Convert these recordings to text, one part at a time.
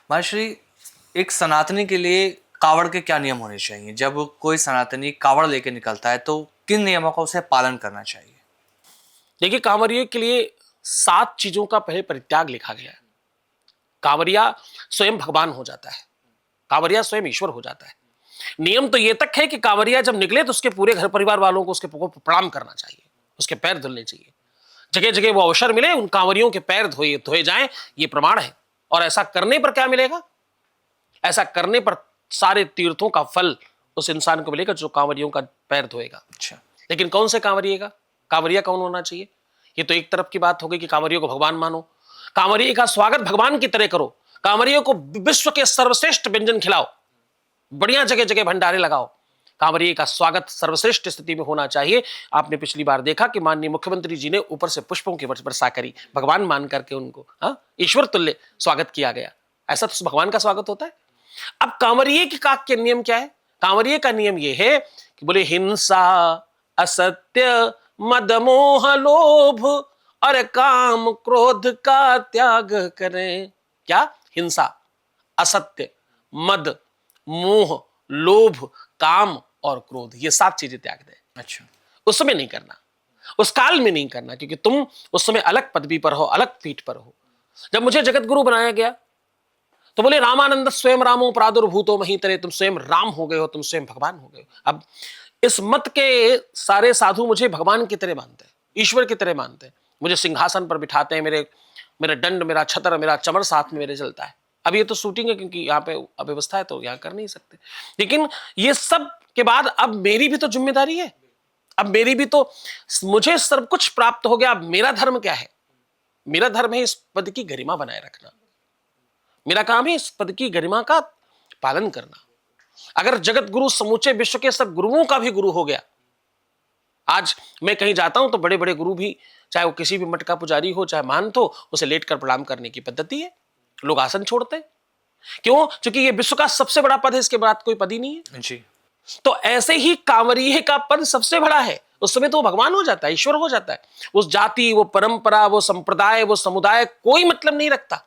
माश्री, एक सनातनी के लिए कावड़ के क्या नियम होने चाहिए? जब कोई सनातनी कावड़ लेके निकलता है तो किन नियमों का उसे पालन करना चाहिए? देखिए, कांवरिये के लिए 7 चीजों का पहले परित्याग लिखा गया है। कांवरिया स्वयं भगवान हो जाता है, कांवरिया स्वयं ईश्वर हो जाता है। नियम तो ये तक है कि कांवरिया जब निकले तो उसके पूरे घर परिवार वालों को उसके प्रणाम करना चाहिए, उसके पैर धुलने चाहिए। जगह जगह वो अवसर मिले उन कांवरियों के पैर धोए धोए जाएं, ये प्रमाण है। और ऐसा करने पर क्या मिलेगा? ऐसा करने पर सारे तीर्थों का फल उस इंसान को मिलेगा जो कांवरियों का पैर धोएगा। अच्छा। लेकिन कौन से कांवरिये का? कांवरिया कौन होना चाहिए? ये तो एक तरफ की बात हो गई कि कांवरियों को भगवान मानो, कांवरिये का स्वागत भगवान की तरह करो, कांवरियों को विश्व के सर्वश्रेष्ठ व्यंजन खिलाओ, बढ़िया जगह जगह भंडारे लगाओ। कांवरिये का स्वागत सर्वश्रेष्ठ स्थिति में होना चाहिए। आपने पिछली बार देखा कि माननीय मुख्यमंत्री जी ने ऊपर से पुष्पों की वर्षा करी, भगवान मान करके उनको ईश्वर तुल्य स्वागत किया गया। ऐसा तो भगवान का स्वागत होता है। अब कांवरिये के नियम क्या है? कांवरिये का नियम यह है कि बोले हिंसा, असत्य, मद मोह लोभ और काम क्रोध का त्याग करें। क्या? हिंसा, असत्य, मद, मोह, लोभ, काम और क्रोध, ये 7 चीजें त्याग दें। अच्छा। उस समय नहीं करना, उस काल में नहीं करना, क्योंकि तुम उस समय अलग पदवी पर हो, अलग पीठ पर हो। जब मुझे जगत गुरु बनाया गया तो बोले रामानंद स्वयं रामो प्रादुर्भूतो महीतरे, तुम स्वयं राम हो गए हो, तुम स्वयं भगवान हो गए हो। अब इस मत के सारे साधु मुझे भगवान की तरह मानते हैं, ईश्वर की तरह मानते हैं। मुझे सिंहासन पर बिठाते हैं, मेरे दंड, मेरा छत्र, मेरा चमर साथ में मेरे चलता है। अब ये तो शूटिंग है क्योंकि यहाँ पे अव्यवस्था है तो यहाँ कर नहीं सकते, लेकिन ये सब के बाद अब मेरी भी तो जिम्मेदारी है। अब मेरी भी तो, मुझे सब कुछ प्राप्त हो गया। अब मेरा धर्म क्या है? मेरा धर्म है इस पद की गरिमा बनाए रखना। मेरा काम है इस पद की गरिमा का पालन करना। अगर जगत गुरु समूचे विश्व के सब गुरुओं का भी गुरु हो गया, आज मैं कहीं जाता हूं तो बड़े बड़े गुरु भी, चाहे वो किसी भी मठ का पुजारी हो चाहे महंत हो, उसे लेटकर प्रणाम करने की पद्धति है। लोग आसन छोड़ते हैं, क्यों? क्योंकि ये विश्व का सबसे बड़ा पद है, इसके बाद कोई पद ही नहीं है जी। तो ऐसे ही कांवरिये का पद सबसे बड़ा है। उस समय तो वो भगवान हो जाता है, ईश्वर हो जाता है। उस जाति, वो परंपरा, वो संप्रदाय, वो समुदाय कोई मतलब नहीं रखता।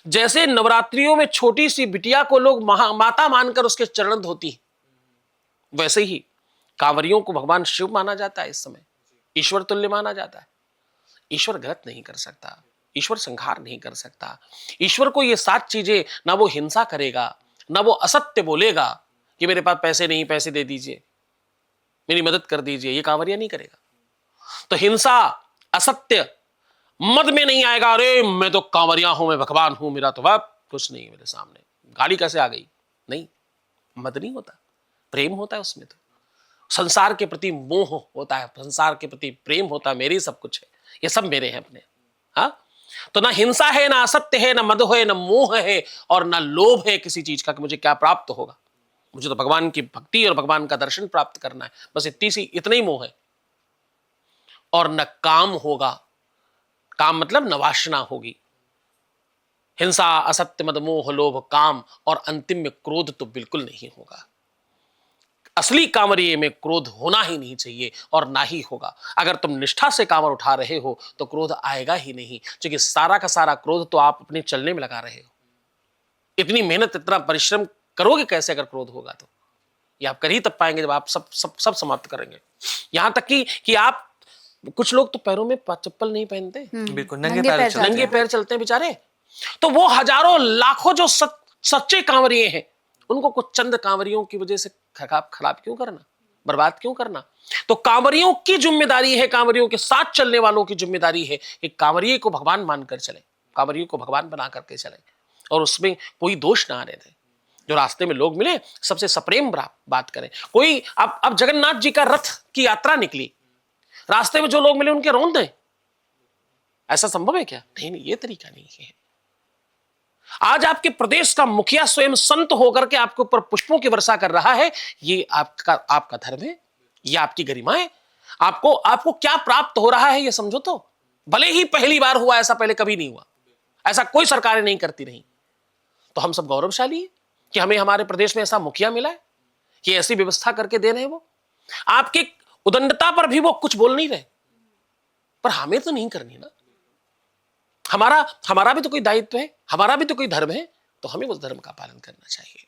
जैसे नवरात्रियों में छोटी सी बिटिया को लोग माता मानकर उसके चरण धोती, वैसे ही कांवरियों को भगवान शिव माना जाता है। इस समय ईश्वर तुल्य माना जाता है। ईश्वर गलत नहीं कर सकता, ईश्वर संहार नहीं कर सकता। ईश्वर को ये 7 चीजें, ना वो हिंसा करेगा, ना वो असत्य बोलेगा कि मेरे पास पैसे नहीं, पैसे दे दीजिए, मेरी मदद कर दीजिए, ये कांवरिया नहीं करेगा। तो हिंसा, असत्य, मद में नहीं आएगा। अरे मैं तो कांवरिया हूं, मैं भगवान हूं, मेरा तो बाप कुछ नहीं है मेरे सामने, गाड़ी कैसे आ गई? नहीं, मद नहीं होता, प्रेम होता है उसमें। तो संसार के प्रति मोह होता है, संसार के प्रति प्रेम होता है। मेरे सब कुछ है, ये सब मेरे हैं अपने। हाँ, तो ना हिंसा है, ना असत्य है, ना मद है, ना मोह है, और ना लोभ है किसी चीज का कि मुझे क्या प्राप्त होगा। मुझे तो भगवान की भक्ति और भगवान का दर्शन प्राप्त करना है, बस इतना ही मोह है। और न काम होगा, काम मतलब न वासना होगी। हिंसा, असत्य, मद, मोह, लोभ, काम, और अंतिम में क्रोध तो बिल्कुल नहीं होगा। असली कांवरिये में क्रोध होना ही नहीं चाहिए और ना ही होगा। अगर तुम निष्ठा से कांवर उठा रहे हो तो क्रोध आएगा ही नहीं, क्योंकि सारा का सारा क्रोध तो आप अपने चलने में लगा रहे हो। इतनी मेहनत, इतना परिश्रम करोगे कैसे अगर क्रोध होगा? तो ये आप कर ही तब पाएंगे जब आप सब समाप्त करेंगे। यहां तक कि आप, कुछ लोग तो पैरों में चप्पल नहीं पहनते, बिल्कुल नंगे पैर चलते हैं बेचारे। तो वो हजारों लाखों जो सच्चे कांवरिये हैं, उनको कुछ चंद कांवरियों की वजह से खराब क्यों करना, बर्बाद क्यों करना? तो कांवरियों की जिम्मेदारी है, कांवरियों के साथ चलने वालों की जिम्मेदारी है कि कांवरिये को भगवान मानकर चले, कांवरिये को भगवान बना करके चले, और उसमें कोई दोष ना आने दें। जो रास्ते में लोग मिले सबसे सप्रेम बात करें। कोई अब जगन्नाथ जी का रथ की यात्रा निकली, रास्ते में जो लोग मिले उनके रौंद दें, ऐसा संभव है क्या? नहीं, ये तरीका नहीं है। आज आपके प्रदेश का मुखिया स्वयं संत होकर के आपके ऊपर पुष्पों की वर्षा कर रहा है, ये आपका धर्म है, ये आपकी गरिमा है। आपको क्या प्राप्त हो रहा है ये समझो। तो भले ही पहली बार हुआ, ऐसा पहले कभी नहीं हुआ, ऐसा कोई सरकारें नहीं करती रही। तो हम सब गौरवशाली है कि हमें हमारे प्रदेश में ऐसा मुखिया मिला है कि ऐसी व्यवस्था करके दे रहे हैं। वो आपकी उदंडता पर भी वो कुछ बोल नहीं रहे, पर हमें तो नहीं करनी ना। हमारा हमारा भी तो कोई दायित्व है, हमारा भी तो कोई धर्म है, तो हमें उस धर्म का पालन करना चाहिए।